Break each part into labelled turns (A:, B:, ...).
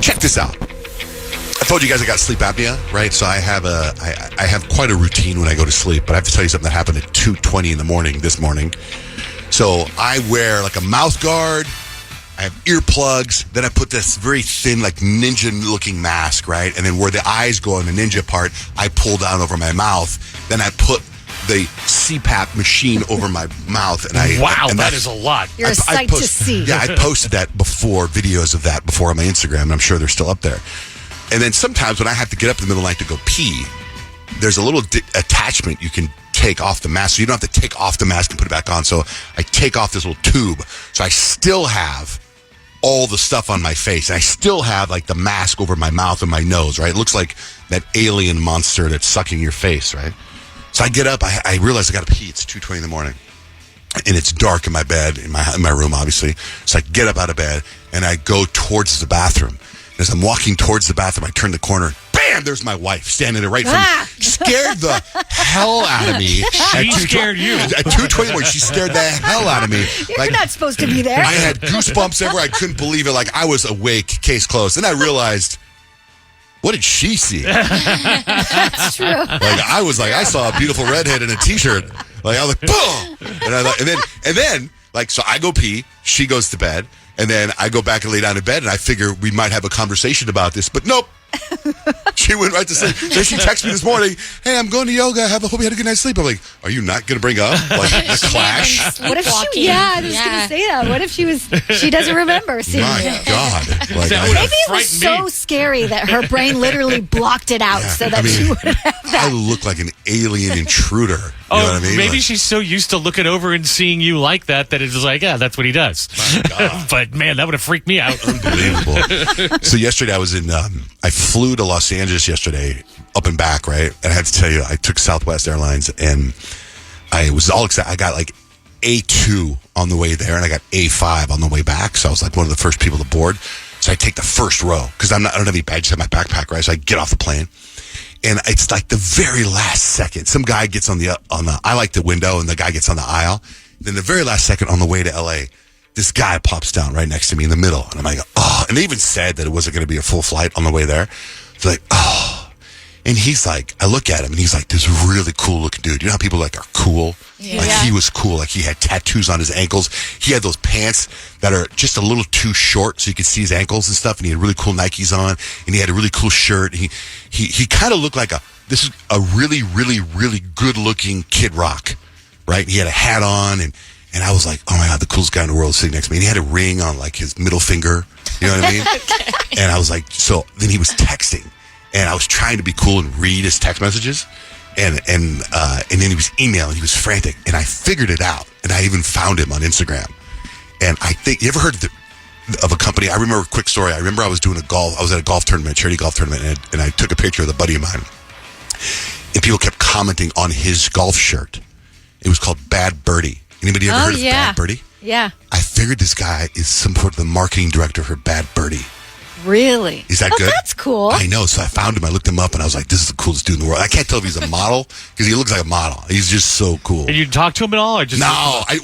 A: check this out. I told you guys I got sleep apnea, right? So I have quite a routine when I go to sleep, but I have to tell you something that happened at 2:20 in the morning this morning. So I wear like a mouth guard, I have earplugs, then I put this very thin, like ninja-looking mask, right? And then where the eyes go on the ninja part, I pull down over my mouth. Then I put the CPAP machine over my mouth. And
B: that is a lot.
C: You're a sight to see.
A: Yeah, I posted that before, videos of that before on my Instagram, and I'm sure they're still up there. And then sometimes when I have to get up in the middle of the night to go pee, there's a little attachment you can take off the mask. So you don't have to take off the mask and put it back on. So I take off this little tube. So I still have all the stuff on my face. And I still have like the mask over my mouth and my nose, right? It looks like that alien monster that's sucking your face, right? So I get up. I realize I got to pee. It's 2:20 in the morning. And it's dark in my bed, in my room, obviously. So I get up out of bed and I go towards the bathroom. As I'm walking towards the bathroom, I turn the corner. Bam! There's my wife standing there right from me. Scared the hell out of me.
B: She scared you.
A: At 2:21, she scared the hell out of me.
C: You're not supposed to be there.
A: I had goosebumps everywhere. I couldn't believe it. Like, I was awake, case closed. Then I realized, what did she see?
C: That's true.
A: Like, I saw a beautiful redhead in a T-shirt. Like, I was like, boom! And then, so I go pee. She goes to bed. And then I go back and lay down in bed, and I figure we might have a conversation about this. But nope. She went right to sleep. Then she texted me this morning, hey, I'm going to yoga. Hope you had a good night's sleep. I'm like, are you not going to bring up the clash?
C: What if she, I was going to say that. What if she doesn't remember seeing
A: My
C: it?
A: God. Like,
C: Maybe it was so scary that her brain literally blocked it out so that she wouldn't have that.
A: I look like an alien intruder. You know what I mean?
B: Maybe she's so used to looking over and seeing you like that it's just like, yeah, that's what he does.
A: My God.
B: But man, that would have freaked me out.
A: Unbelievable. So yesterday I was I flew to Los Angeles yesterday, up and back, right? And I had to tell you, I took Southwest Airlines and I was all excited. I got like A2 on the way there and I got A5 on the way back. So I was like one of the first people to board. So I take the first row because I don't have any baggage in my backpack, right? So I get off the plane. And it's like the very last second. Some guy gets on the I like the window, and the guy gets on the aisle. Then the very last second on the way to LA, this guy pops down right next to me in the middle. And I'm like, oh. And they even said that it wasn't going to be a full flight on the way there. It's like, oh. And he's like, I look at him, and he's like this really cool looking dude. You know how people are cool?
C: Yeah.
A: Like he was cool. Like he had tattoos on his ankles. He had those pants that are just a little too short so you could see his ankles and stuff. And he had really cool Nikes on, and he had a really cool shirt. He kind of looked like this is a really, really, really good looking Kid Rock, right? He had a hat on, and I was like, oh my God, the coolest guy in the world is sitting next to me. And he had a ring on like his middle finger. You know what I mean? Okay. And I was like, so then he was texting. And I was trying to be cool and read his text messages, and then he was emailing. He was frantic, and I figured it out. And I even found him on Instagram. And I think you ever heard of a company? I remember a quick story. I remember I was at a golf tournament, charity golf tournament, and I took a picture with a buddy of mine. And people kept commenting on his golf shirt. It was called Bad Birdie. Anybody ever heard of Bad Birdie?
C: Yeah.
A: I figured this guy is some sort of the marketing director for Bad Birdie.
C: Really?
A: Is that good?
C: That's cool.
A: I know. So I found him. I looked him up, and I was like, this is the coolest dude in the world. I can't tell if he's a model, because he looks like a model. He's just so cool.
B: And you talk to him at all? Or just
A: no. I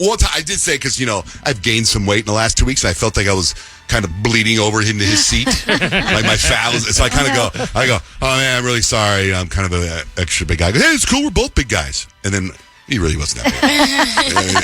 A: did say, because, I've gained some weight in the last 2 weeks, and I felt like I was kind of bleeding over into his seat. Like my fat was, so I kind of go, oh, man, I'm really sorry. I'm kind of an extra big guy. I go, hey, it's cool. We're both big guys. And then he really wasn't that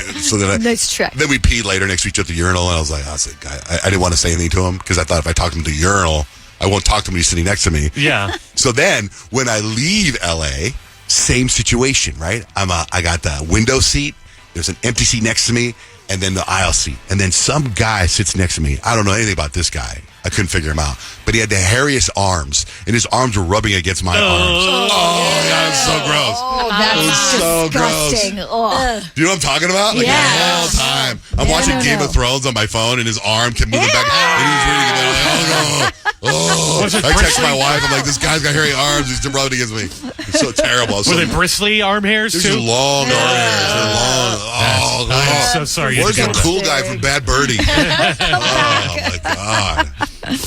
A: big. So then
C: nice trick.
A: Then we peed later next to each other at the urinal, and I was like, I didn't want to say anything to him, because I thought if I talked to him at the urinal, I won't talk to him when he's sitting next to me.
B: Yeah.
A: So then, when I leave LA, same situation, right? I got the window seat. There's an empty seat next to me, and then the aisle seat. And then some guy sits next to me. I don't know anything about this guy. I couldn't figure him out. But he had the hairiest arms, and his arms were rubbing against my arms. Oh, God, it's so gross.
C: Oh, that's
A: so
C: disgusting.
A: gross.
C: Oh.
A: Do you know what I'm talking about? Like
C: Yeah.
A: the whole time. I'm watching Game of Thrones on my phone, and his arm kept moving back. And he was reading it. I'm like, oh. I text my wife. I'm like, this guy's got hairy arms. He's rubbing against me. It's so terrible.
B: Were they bristly arm hairs, too?
A: These are long arm hairs. They're long.
B: I'm so sorry.
A: Where's the cool guy from Bad Birdie? Oh, my God.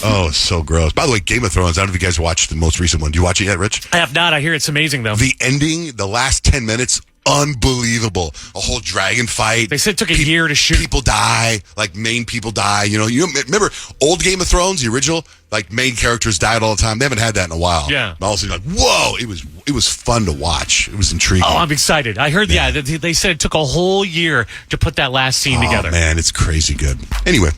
A: Oh, so gross. By the way, Game of Thrones, I don't know if you guys watched the most recent one. Do you watch it yet, Rich?
B: I have not. I hear it's amazing, though.
A: The ending, the last 10 minutes, unbelievable. A whole dragon fight.
B: They said it took a year to shoot.
A: People die, like main people die. You remember old Game of Thrones, the original, like main characters died all the time. They haven't had that in a while.
B: Yeah.
A: And all of a sudden, like, whoa! It was fun to watch. It was intriguing.
B: Oh, I'm excited. I heard, they said it took a whole year to put that last scene together.
A: Man, it's crazy good. Anyway.